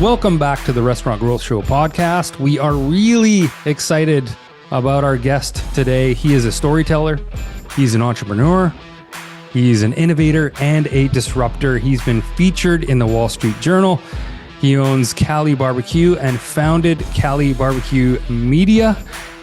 Welcome back to the Restaurant Growth Show podcast. We are really excited about our guest today. He is a storyteller. He's an entrepreneur. He's an innovator and a disruptor. He's been featured in the Wall Street Journal. He owns Cali BBQ and founded Cali BBQ Media.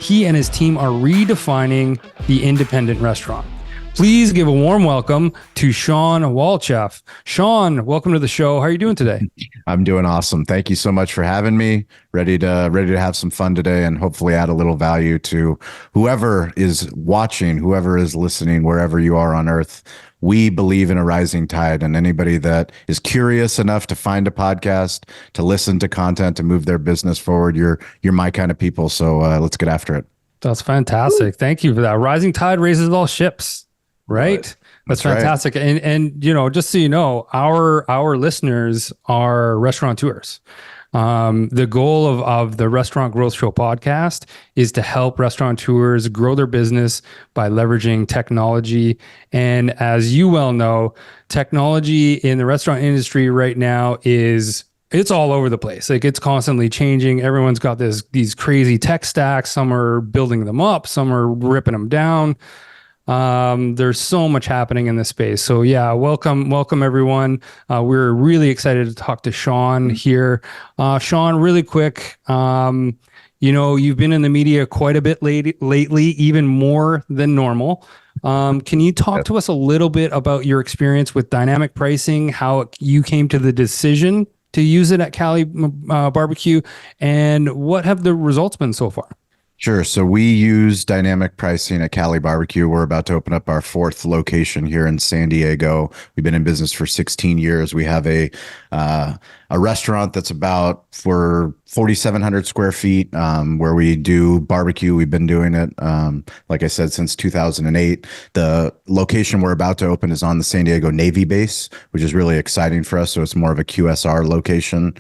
He and his team are redefining the independent restaurant. Please give a warm welcome to Shawn Walchef. Shawn, welcome to the show. How are you doing today? I'm doing awesome. Thank you so much for having me. Ready to have some fun today and hopefully add a little value to whoever is watching, whoever is listening, wherever you are on earth. We believe in a rising tide, and anybody that is curious enough to find a podcast, to listen to content, to move their business forward, you're my kind of people. So let's get after it. That's fantastic. Thank you for that. Rising tide raises all ships. Right. That's fantastic. Right. And you know, just so you know, our listeners are restaurateurs. The goal of the Restaurant Growth Show podcast is to help restaurateurs grow their business by leveraging technology. And as you well know, technology in the restaurant industry right now it's all over the place. Like, it's constantly changing. Everyone's got these crazy tech stacks. Some are building them up, some are ripping them down. There's so much happening in this space. So yeah, welcome everyone. We're really excited to talk to Shawn here. Shawn, really quick, you've been in the media quite a bit lately, even more than normal. Can you talk to us a little bit about your experience with dynamic pricing, how you came to the decision to use it at Cali BBQ, and what have the results been so far? Sure. So we use dynamic pricing at Cali BBQ. We're about to open up our 4th location here in San Diego. We've been in business for 16 years. We have a restaurant that's about for 4,700 square feet, where we do barbecue. We've been doing it, like I said, since 2008. The location we're about to open is on the San Diego Navy base, which is really exciting for us. So it's more of a QSR location.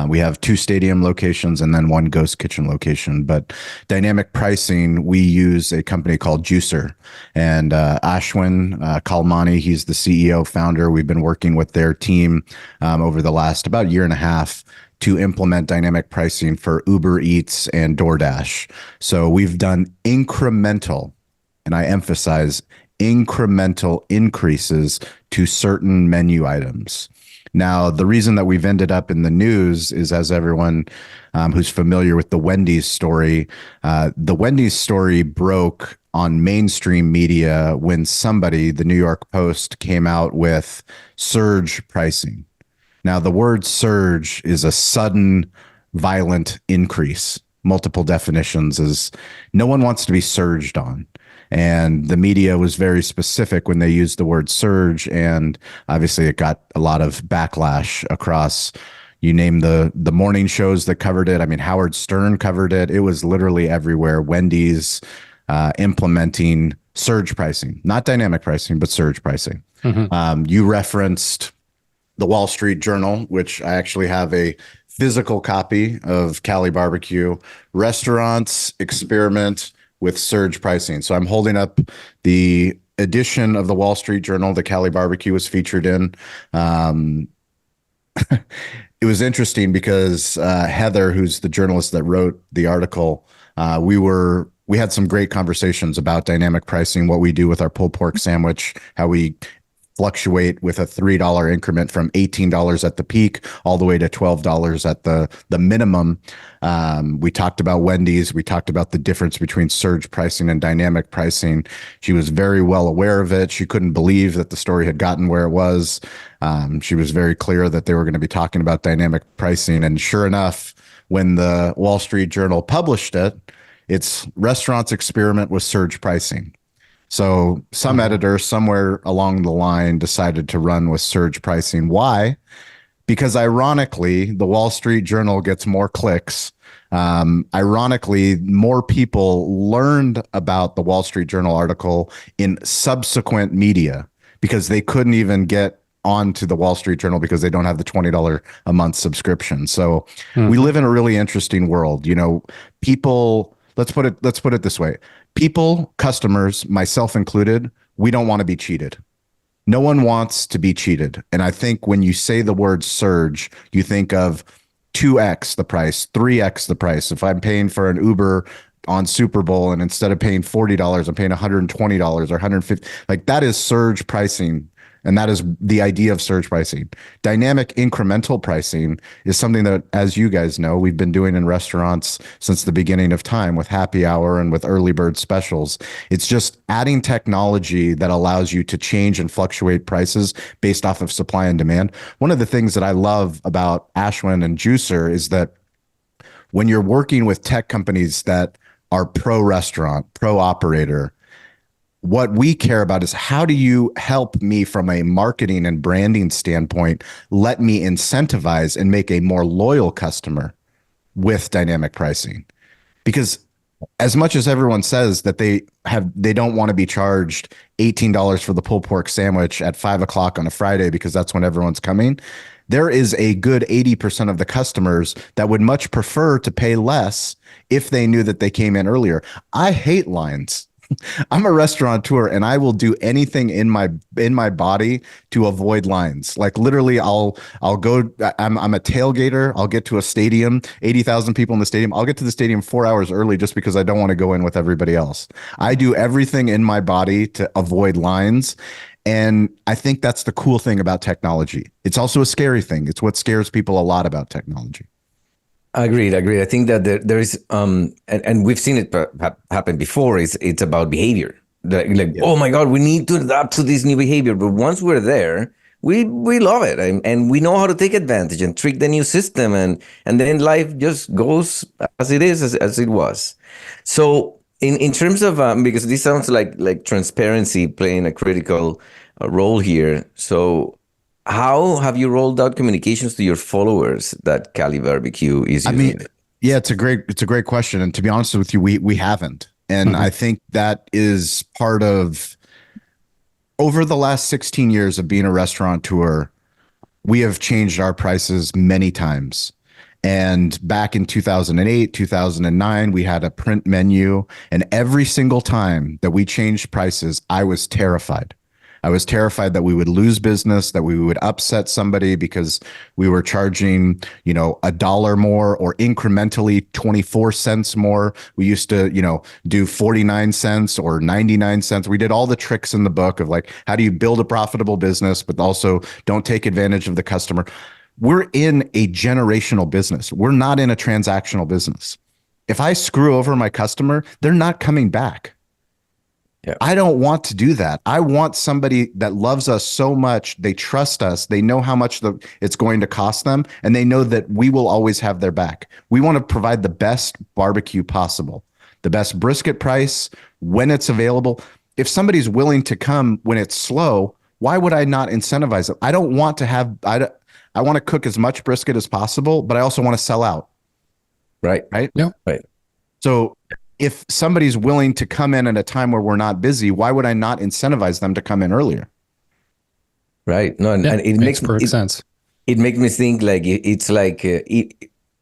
We have 2 stadium locations and then 1 ghost kitchen location. But dynamic pricing, we use a company called Juicer, and Ashwin Kalmani, he's the CEO founder. We've been working with their team over the last about year and a half to implement dynamic pricing for Uber Eats and DoorDash. So we've done incremental, and I emphasize incremental increases to certain menu items. Now, the reason that we've ended up in the news is, as everyone who's familiar with the Wendy's story broke on mainstream media when somebody, the New York Post, came out with surge pricing. Now, the word surge is a sudden, violent increase. Multiple definitions is no one wants to be surged on. And the media was very specific when they used the word surge. And obviously it got a lot of backlash across, you name the morning shows that covered it. I mean, Howard Stern covered it. It was literally everywhere. Wendy's implementing surge pricing, not dynamic pricing, but surge pricing. Mm-hmm. You referenced the Wall Street Journal, which I actually have a physical copy of Cali BBQ. Restaurants experiment with surge pricing. So I'm holding up the edition of the Wall Street Journal that Cali BBQ was featured in. It was interesting because Heather, who's the journalist that wrote the article, we had some great conversations about dynamic pricing, what we do with our pulled pork sandwich, how we fluctuate with a $3 increment from $18 at the peak all the way to $12 at the minimum. We talked about Wendy's. We talked about the difference between surge pricing and dynamic pricing. She was very well aware of it. She couldn't believe that the story had gotten where it was. She was very clear that they were going to be talking about dynamic pricing. And sure enough, when the Wall Street Journal published it, it's restaurants experiment with surge pricing. So some editor somewhere along the line decided to run with surge pricing. Why? Because ironically, the Wall Street Journal gets more clicks. Ironically, more people learned about the Wall Street Journal article in subsequent media because they couldn't even get onto the Wall Street Journal because they don't have the $20 a month subscription. So we live in a really interesting world. You know, people, let's put it this way. People, customers, myself included, we don't want to be cheated. No one wants to be cheated. And I think when you say the word surge, you think of 2x the price, 3x the price. If I'm paying for an Uber on Super Bowl and instead of paying $40, I'm paying $120 or 150, like that is surge pricing. And that is the idea of surge pricing. Dynamic incremental pricing is something that, as you guys know, we've been doing in restaurants since the beginning of time with happy hour and with early bird specials. It's just adding technology that allows you to change and fluctuate prices based off of supply and demand. One of the things that I love about Ashwin and Juicer is that when you're working with tech companies that are pro restaurant, pro operator, what we care about is how do you help me from a marketing and branding standpoint, let me incentivize and make a more loyal customer with dynamic pricing. Because as much as everyone says that they don't want to be charged $18 for the pulled pork sandwich at 5 o'clock on a Friday because that's when everyone's coming, there is a good 80% of the customers that would much prefer to pay less if they knew that they came in earlier. I hate lines. I'm a restaurateur and I will do anything in my body to avoid lines. Like literally I'll go, I'm a tailgater. I'll get to a stadium, 80,000 people in the stadium. I'll get to the stadium 4 hours early just because I don't want to go in with everybody else. I do everything in my body to avoid lines. And I think that's the cool thing about technology. It's also a scary thing. It's what scares people a lot about technology. Agreed. I think that there is, and we've seen it happen before. It's about behavior. Oh my God, we need to adapt to this new behavior. But once we're there, we love it, and we know how to take advantage and trick the new system, and then life just goes as it is, as it was. So in terms of because this sounds like transparency playing a critical role here. So how have you rolled out communications to your followers that Cali BBQ is using? I mean, yeah, it's a great question. And to be honest with you, we haven't. And I think that is part of, over the last 16 years of being a restaurateur, we have changed our prices many times. And back in 2008, 2009, we had a print menu. And every single time that we changed prices, I was terrified. I was terrified that we would lose business, that we would upset somebody because we were charging, $1 more or incrementally 24 cents more. We used to, do 49 cents or 99 cents. We did all the tricks in the book of like, how do you build a profitable business, but also don't take advantage of the customer. We're in a generational business. We're not in a transactional business. If I screw over my customer, they're not coming back. Yeah. I don't want to do that. I want somebody that loves us so much, they trust us, they know how much it's going to cost them, and they know that we will always have their back. We want to provide the best barbecue possible, the best brisket price when it's available. If somebody's willing to come when it's slow, why would I not incentivize them? I don't want to have, I want to cook as much brisket as possible, but I also want to sell out. Right. Right. Yeah. Right. So if somebody's willing to come in at a time where we're not busy, why would I not incentivize them to come in earlier? Right. No, and it makes perfect sense. It makes me think like it's like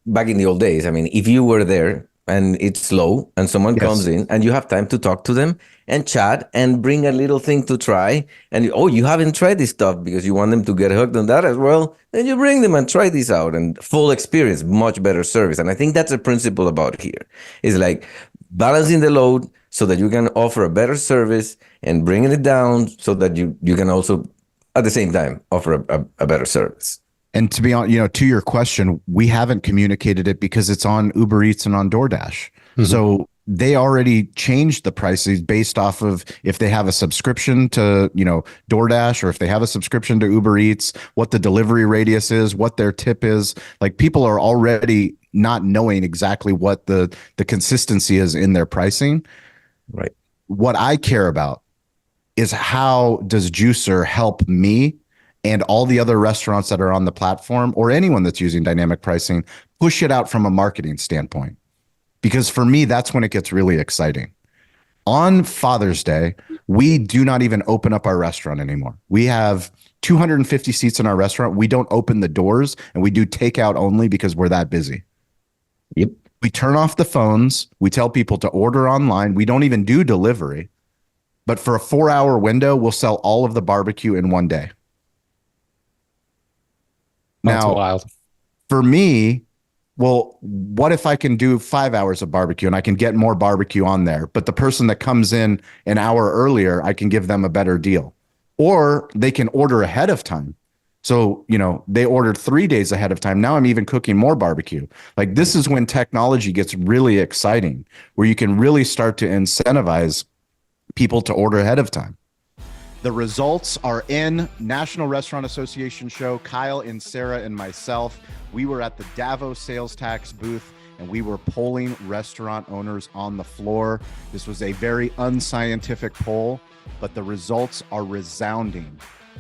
back in the old days. I mean, if you were there and it's slow and someone comes in and you have time to talk to them and chat and bring a little thing to try, and you haven't tried this stuff because you want them to get hooked on that as well, then you bring them and try this out, and full experience, much better service. And I think that's a principle about here. It's like balancing the load so that you can offer a better service and bringing it down so that you can also at the same time offer a better service. And to be honest, to your question, we haven't communicated it because it's on Uber Eats and on DoorDash. Mm-hmm. So they already changed the prices based off of if they have a subscription to, DoorDash, or if they have a subscription to Uber Eats, what the delivery radius is, what their tip is. Like, people are already not knowing exactly what the consistency is in their pricing. Right. What I care about is how does Juicer help me and all the other restaurants that are on the platform, or anyone that's using dynamic pricing, push it out from a marketing standpoint. Because for me, that's when it gets really exciting. On Father's Day, we do not even open up our restaurant anymore. We have 250 seats in our restaurant. We don't open the doors, and we do takeout only because we're that busy. Yep. We turn off the phones. We tell people to order online. We don't even do delivery. But for a 4-hour window, we'll sell all of the barbecue in one day. That's now, wild. For me, well, what if I can do 5 hours of barbecue and I can get more barbecue on there, but the person that comes in an hour earlier, I can give them a better deal, or they can order ahead of time. So, they ordered 3 days ahead of time. Now I'm even cooking more barbecue. Like, this is when technology gets really exciting, where you can really start to incentivize people to order ahead of time. The results are in. National Restaurant Association show. Kyle and Sarah and myself, we were at the Davos sales tax booth and we were polling restaurant owners on the floor. This was a very unscientific poll, but the results are resounding.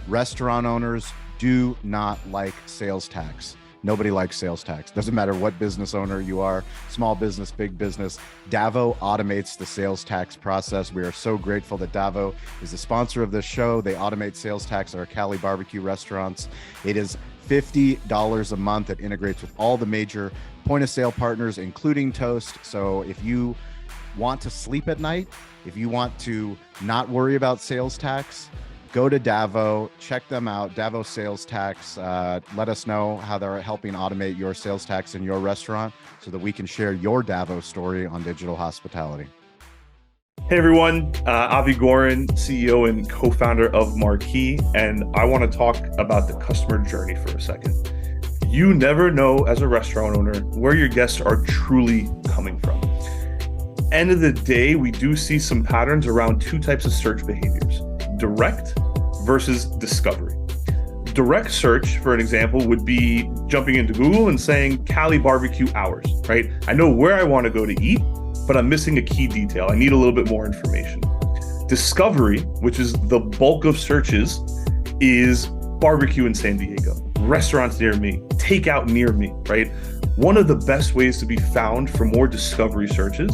Restaurant owners do not like sales tax. Nobody likes sales tax. Doesn't matter what business owner you are, small business, big business. Davo automates the sales tax process. We are so grateful that Davo is the sponsor of this show. They automate sales tax at our Cali BBQ restaurants. It is $50 a month. It integrates with all the major point of sale partners, including Toast. So if you want to sleep at night, if you want to not worry about sales tax, go to Davo, check them out, Davo Sales Tax. Let us know how they're helping automate your sales tax in your restaurant so that we can share your Davo story on digital hospitality. Hey everyone, Avi Gorin, CEO and co-founder of Marquee, and I want to talk about the customer journey for a second. You never know as a restaurant owner where your guests are truly coming from. End of the day, we do see some patterns around two types of search behaviors: direct versus discovery. Direct search, for an example, would be jumping into Google and saying Cali BBQ hours, right? I know where I want to go to eat, but I'm missing a key detail. I need a little bit more information. Discovery, which is the bulk of searches, is barbecue in San Diego, restaurants near me, takeout near me, right? One of the best ways to be found for more discovery searches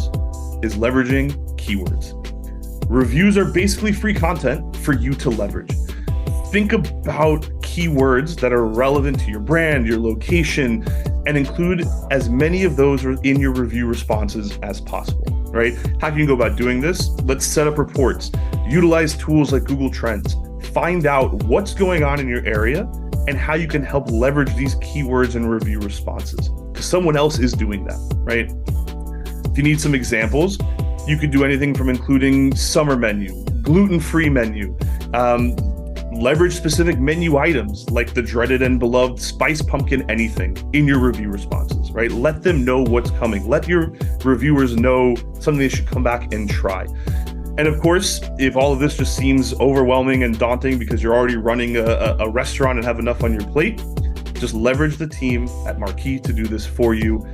is leveraging keywords. Reviews are basically free content for you to leverage. Think about keywords that are relevant to your brand, your location, and include as many of those in your review responses as possible, right? How can you go about doing this? Let's set up reports, utilize tools like Google Trends, find out what's going on in your area and how you can help leverage these keywords and review responses, because someone else is doing that, right? If you need some examples, you could do anything from including summer menu, gluten-free menu, leverage specific menu items like the dreaded and beloved spice pumpkin anything in your review responses, right? Let them know what's coming. Let your reviewers know something they should come back and try. And of course, if all of this just seems overwhelming and daunting because you're already running a restaurant and have enough on your plate, just leverage the team at Marquee to do this for you.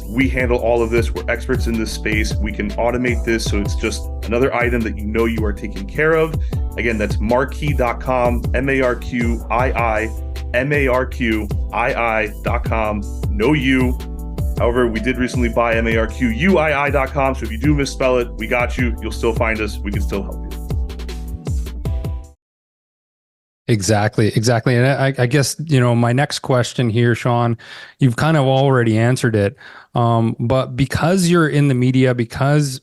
We handle all of this. We're experts in this space. We can automate this so it's just another item that you know you are taking care of. Again, that's marquee.com, marquii.com. Know you. However, we did recently buy marquii.com. So if you do misspell it, we got you. You'll still find us. We can still help you. Exactly. And I guess, my next question here, Shawn, you've kind of already answered it. But because you're in the media, because,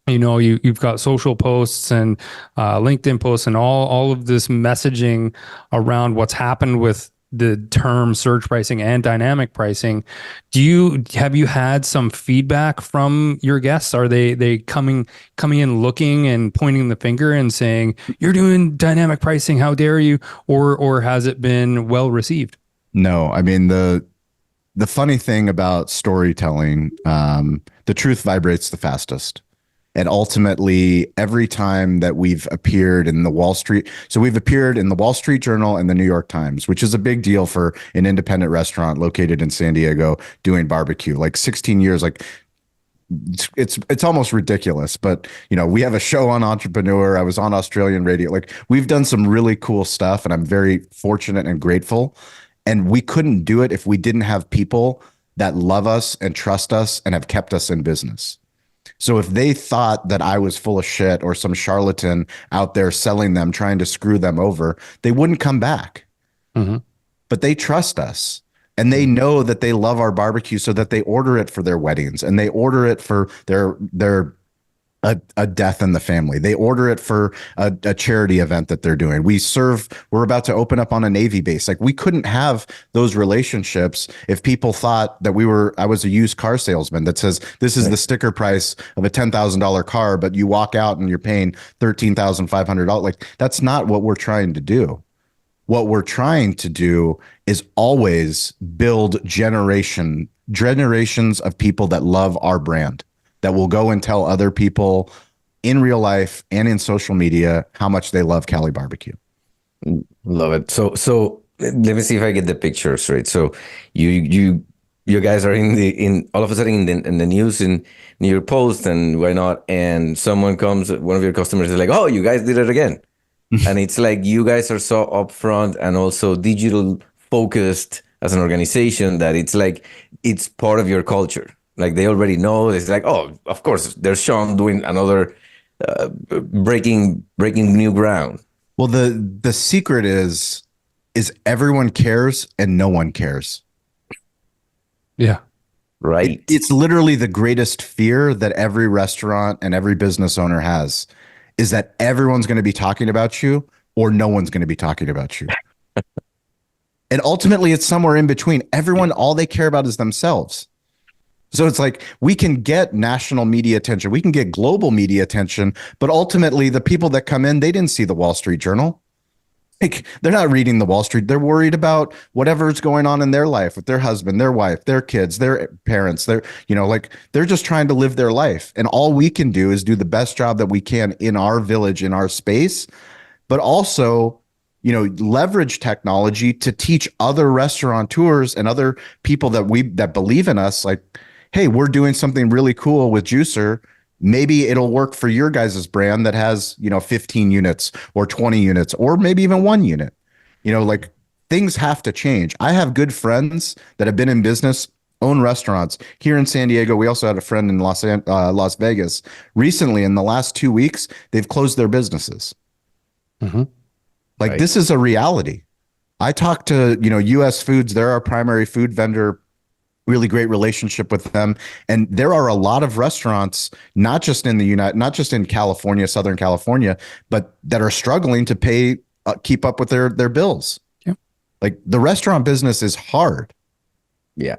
you've got social posts and LinkedIn posts and all of this messaging around what's happened with the term surge pricing and dynamic pricing, have you had some feedback from your guests? Are they coming in looking and pointing the finger and saying, you're doing dynamic pricing, how dare you? Or has it been well received? No, I mean, the funny thing about storytelling, the truth vibrates the fastest. And ultimately, every time that we've appeared in the Wall Street, so we've appeared in the Wall Street Journal and the New York Times, which is a big deal for an independent restaurant located in San Diego doing barbecue, like 16 years, like it's almost ridiculous. But, we have a show on Entrepreneur. I was on Australian radio. Like, we've done some really cool stuff and I'm very fortunate and grateful. And we couldn't do it if we didn't have people that love us and trust us and have kept us in business. So if they thought that I was full of shit or some charlatan out there selling them, trying to screw them over, they wouldn't come back. Mm-hmm. But they trust us and they know that they love our barbecue so that they order it for their weddings and they order it for their a death in the family. They order it for a charity event that they're doing. We're about to open up on a Navy base. Like, we couldn't have those relationships if people thought that I was a used car salesman that says, this is the sticker price of a $10,000 car, but you walk out and you're paying $13,500. Like, that's not what we're trying to do. What we're trying to do is always build generations of people that love our brand, that will go and tell other people in real life and in social media how much they love Cali BBQ. Love it. So let me see if I get the picture straight. So you guys are in all of a sudden in the news in New York Post and why not? And someone comes, one of your customers is like, "Oh, you guys did it again," and it's like you guys are so upfront and also digital focused as an organization that it's like it's part of your culture. Like, they already know. It's like, oh, of course, there's Shawn doing another breaking new ground. Well, the secret is everyone cares and no one cares. Yeah. Right. It's literally the greatest fear that every restaurant and every business owner has, is that everyone's going to be talking about you or no one's going to be talking about you. And ultimately, it's somewhere in between. Everyone, all they care about is themselves. So it's like, we can get national media attention, we can get global media attention, but ultimately the people that come in, they didn't see the Wall Street Journal. Like, they're not reading the Wall Street. They're worried about whatever's going on in their life with their husband, their wife, their kids, their parents. They're just trying to live their life. And all we can do is do the best job that we can in our village, in our space, but also, leverage technology to teach other restaurateurs and other people that believe in us, like, hey, we're doing something really cool with Juicer. Maybe it'll work for your guys' brand that has, 15 units or 20 units, or maybe even 1 unit. Like, things have to change. I have good friends that have been in business, own restaurants here in San Diego. We also had a friend in Las Vegas recently. In the last 2 weeks, they've closed their businesses. Mm-hmm. Like, right. This is a reality. I talked to, US Foods. They're our primary food vendor. Really great relationship with them. And there are a lot of restaurants, not just in California, Southern California, but that are struggling to keep up with their bills. Yeah. Like, the restaurant business is hard. Yeah.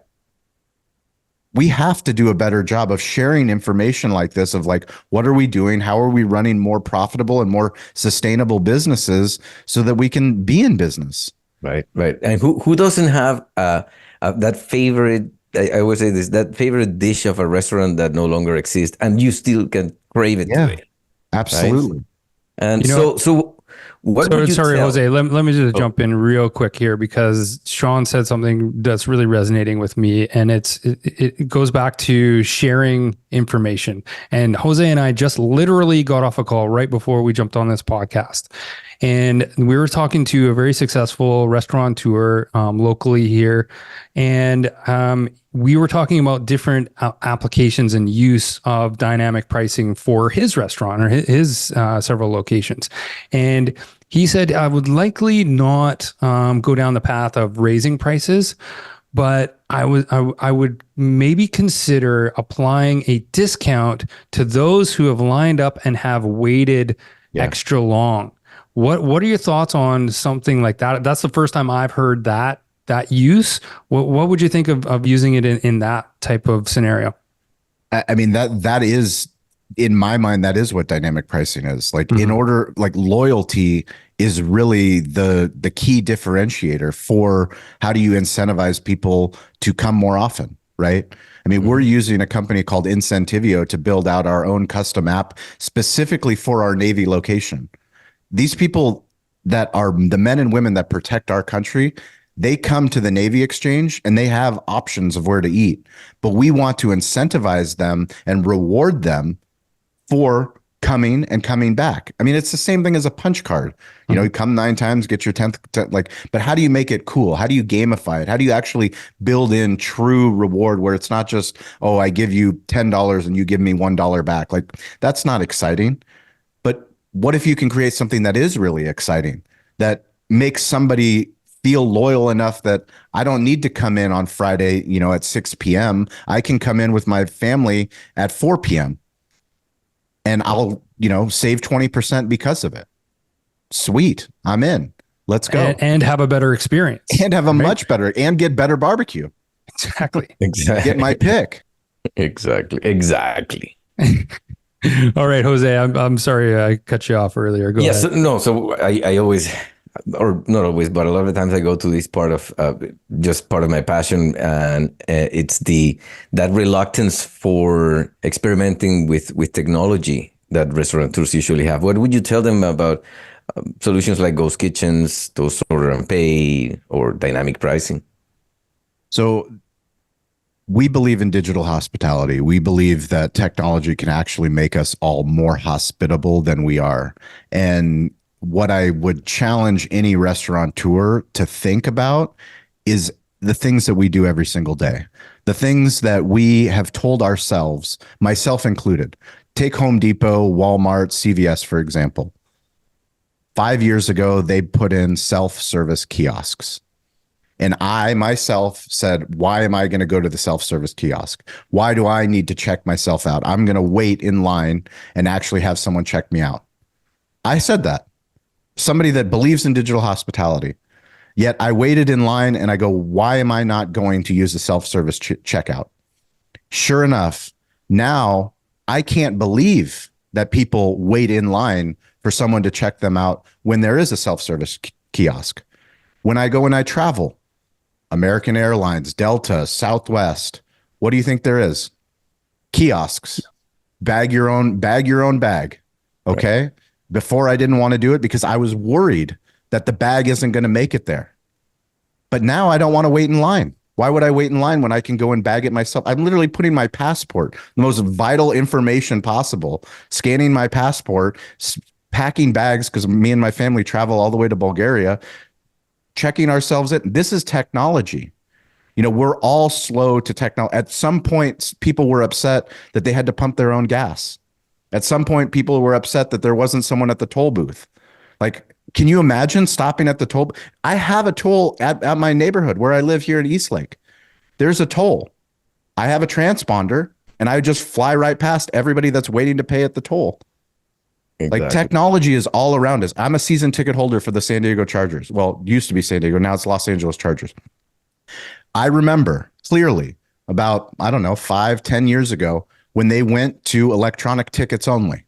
We have to do a better job of sharing information like this, of like, what are we doing? How are we running more profitable and more sustainable businesses so that we can be in business? Right. And who doesn't have that favorite, I always say this, that favorite dish of a restaurant that no longer exists and you still can crave it to it? Absolutely. Right? And so what would you sorry, tell? Jose, let me just jump in real quick here, because Shawn said something that's really resonating with me, and it goes back to sharing information. And Jose and I just literally got off a call right before we jumped on this podcast. And we were talking to a very successful restaurateur locally here. And we were talking about different applications and use of dynamic pricing for his restaurant or his several locations. And he said, I would likely not go down the path of raising prices, but I would maybe consider applying a discount to those who have lined up and have waited extra long. What are your thoughts on something like that? That's the first time I've heard that use. What would you think of using it in that type of scenario? I mean, that is, in my mind, that is what dynamic pricing is. Like, loyalty is really the key differentiator for how do you incentivize people to come more often, right? I mean, we're using a company called Incentivizing to build out our own custom app specifically for our Navy location. These people that are the men and women that protect our country, they come to the Navy Exchange and they have options of where to eat, but we want to incentivize them and reward them for coming back. I mean, it's the same thing as a punch card. You come 9 times, get your 10th, but how do you make it cool? How do you gamify it? How do you actually build in true reward where it's not just, oh, I give you $10 and you give me $1 back? Like, that's not exciting. But what if you can create something that is really exciting, that makes somebody feel loyal enough that I don't need to come in on Friday, at 6 p.m. I can come in with my family at 4 p.m. and I'll, save 20% because of it. Sweet. I'm in. Let's go. And have a better experience. And have a much better, and get better barbecue. Exactly. Get my pick. Exactly. All right, Jose, I'm sorry I cut you off earlier. Go ahead. No, so I always, or not always, but a lot of times I go to this part of just part of my passion, and it's that reluctance for experimenting with technology that restaurateurs usually have. What would you tell them about solutions like ghost kitchens, toast order and pay, or dynamic pricing? So we believe in digital hospitality. We believe that technology can actually make us all more hospitable than we are. And what I would challenge any restaurateur to think about is the things that we do every single day. The things that we have told ourselves, myself included. Take Home Depot, Walmart, CVS, for example. 5 years ago, they put in self-service kiosks. And I myself said, why am I going to go to the self-service kiosk? Why do I need to check myself out? I'm going to wait in line and actually have someone check me out. I said that. Somebody that believes in digital hospitality. Yet I waited in line and I go, why am I not going to use the self-service checkout? Sure enough, now I can't believe that people wait in line for someone to check them out when there is a self-service kiosk. When I go and I travel, American Airlines, Delta, Southwest, what do you think there is? Kiosks. Bag your own bag. Okay. Right. Before I didn't want to do it because I was worried that the bag isn't going to make it there. But now I don't want to wait in line. Why would I wait in line when I can go and bag it myself? I'm literally putting my passport, the most vital information possible, scanning my passport, packing bags because me and my family travel all the way to Bulgaria, checking ourselves in. This is technology. We're all slow to technology. At some point, people were upset that they had to pump their own gas. At some point, people were upset that there wasn't someone at the toll booth. Like, can you imagine stopping at the toll? I have a toll at my neighborhood where I live here in Eastlake. There's a toll. I have a transponder and I just fly right past everybody that's waiting to pay at the toll. Exactly. Like, technology is all around us. I'm a season ticket holder for the San Diego Chargers. Well, it used to be San Diego. Now it's Los Angeles Chargers. I remember clearly about, 5-10 years ago when they went to electronic tickets only.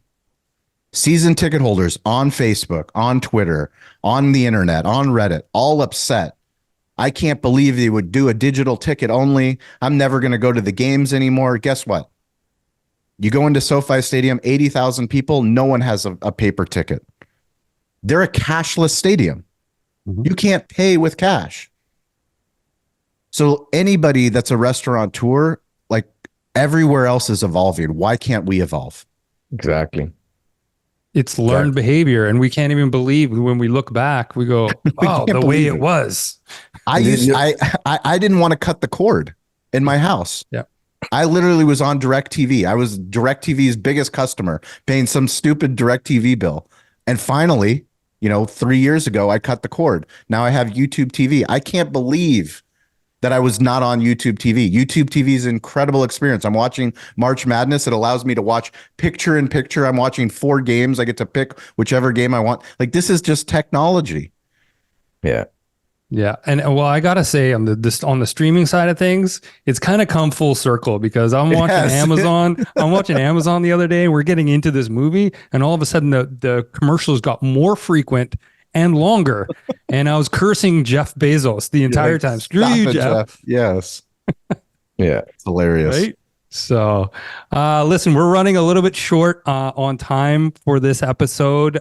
Season ticket holders on Facebook, on Twitter, on the internet, on Reddit, all upset. I can't believe they would do a digital ticket only. I'm never going to go to the games anymore. Guess what? You go into SoFi Stadium, 80,000 people, no one has a paper ticket. They're a cashless stadium. Mm-hmm. You can't pay with cash. So anybody that's a restaurateur, like, everywhere else is evolving. Why can't we evolve? Exactly. It's learned behavior, and we can't even believe when we look back, we go, wow, the way it was. I didn't want to cut the cord in my house. Yeah. I literally was on DirecTV. I was DirecTV's biggest customer, paying some stupid DirecTV bill. And finally, 3 years ago, I cut the cord. Now I have YouTube TV. I can't believe that I was not on YouTube TV. YouTube TV is an incredible experience. I'm watching March Madness. It allows me to watch picture in picture. I'm watching 4 games. I get to pick whichever game I want. Like, this is just technology. Yeah. Yeah. And well, I got to say on the streaming side of things, it's kind of come full circle because I'm watching Amazon. I'm watching Amazon the other day. We're getting into this movie and all of a sudden the commercials got more frequent and longer. And I was cursing Jeff Bezos the entire time. Screw you, Jeff. Yes. Yeah. It's hilarious. Right? So, listen, we're running a little bit short on time for this episode.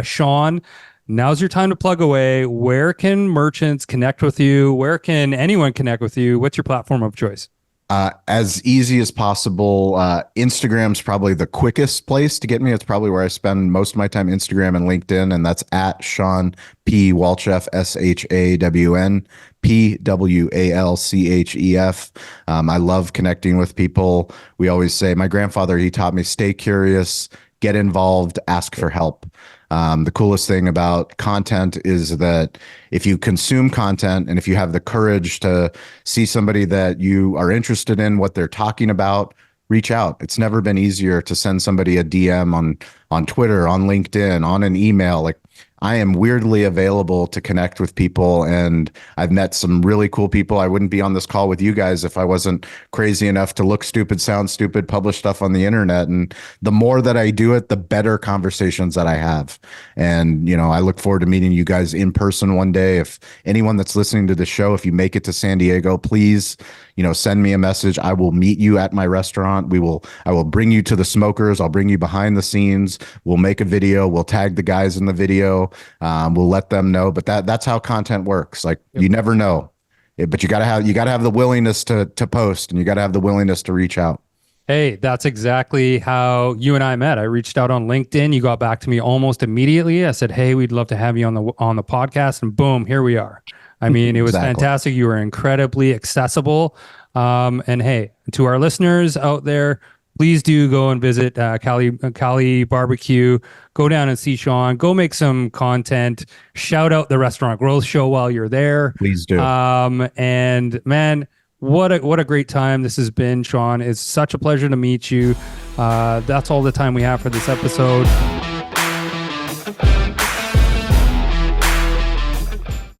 Shawn, now's your time to plug away. Where can merchants connect with you? Where can anyone connect with you? What's your platform of choice? As easy as possible. Instagram's probably the quickest place to get me. It's probably where I spend most of my time, Instagram and LinkedIn, and that's at Shawn P. Walchef, SHAWN PWALCHEF. I love connecting with people. We always say, my grandfather, he taught me, stay curious, get involved, ask for help. The coolest thing about content is that if you consume content and if you have the courage to see somebody that you are interested in, what they're talking about, reach out. It's never been easier to send somebody a DM on Twitter, on LinkedIn, on an email. Like, I am weirdly available to connect with people, and I've met some really cool people. I wouldn't be on this call with you guys if I wasn't crazy enough to look stupid, sound stupid, publish stuff on the internet. And the more that I do it, the better conversations that I have. And, I look forward to meeting you guys in person one day. If anyone that's listening to the show, if you make it to San Diego, please, send me a message. I will meet you at my restaurant. I will bring you to the smokers. I'll bring you behind the scenes. We'll make a video. We'll tag the guys in the video. We'll let them know. But that's how content works. Like, you never know. But you gotta have the willingness to post, and you gotta have the willingness to reach out. Hey, that's exactly how you and I met. I reached out on LinkedIn. You got back to me almost immediately. I said, "Hey, we'd love to have you on the podcast," and boom, here we are. I mean, it was fantastic. You were incredibly accessible. And hey, to our listeners out there, please do go and visit Cali BBQ. Go down and see Shawn. Go make some content. Shout out the Restaurant Growth Show while you're there. Please do. And man, what a great time this has been, Shawn. It's such a pleasure to meet you. That's all the time we have for this episode.